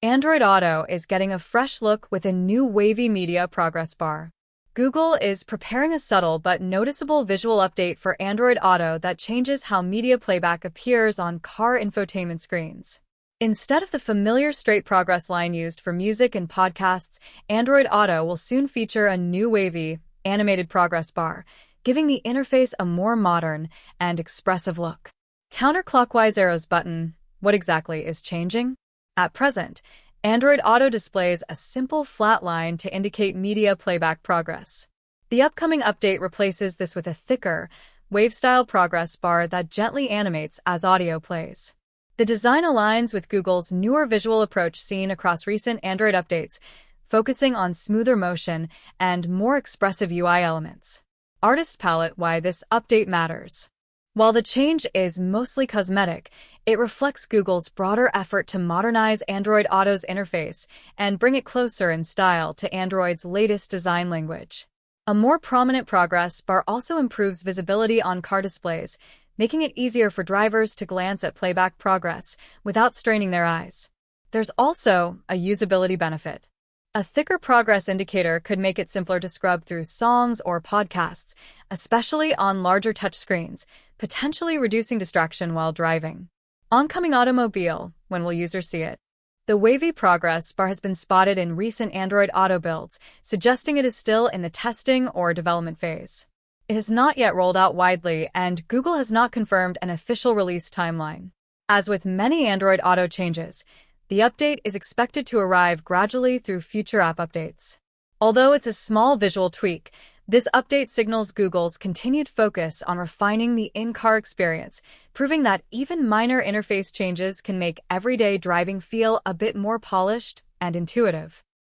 Android Auto is getting a fresh look with a new Wavy media progress bar. Google is preparing a subtle but noticeable visual update for Android Auto that changes how media playback appears on car infotainment screens. Instead of the familiar straight progress line used for music and podcasts, Android Auto will soon feature a new Wavy, animated progress bar, giving the interface a more modern and expressive look. Counterclockwise arrows button. What exactly is changing? At present, Android Auto displays a simple flat line to indicate media playback progress. The upcoming update replaces this with a thicker, wave-style progress bar that gently animates as audio plays. The design aligns with Google's newer visual approach seen across recent Android updates, focusing on smoother motion and more expressive UI elements. Artist palette. Why this update matters. While the change is mostly cosmetic, it reflects Google's broader effort to modernize Android Auto's interface and bring it closer in style to Android's latest design language. A more prominent progress bar also improves visibility on car displays, making it easier for drivers to glance at playback progress without straining their eyes. There's also a usability benefit. A thicker progress indicator could make it simpler to scrub through songs or podcasts, especially on larger touchscreens, potentially reducing distraction while driving. Oncoming automobile. When will users see it? The Wavy progress bar has been spotted in recent Android Auto builds, suggesting it is still in the testing or development phase. It has not yet rolled out widely, and Google has not confirmed an official release timeline. As with many Android Auto changes, the update is expected to arrive gradually through future app updates. Although it's a small visual tweak, this update signals Google's continued focus on refining the in-car experience, proving that even minor interface changes can make everyday driving feel a bit more polished and intuitive.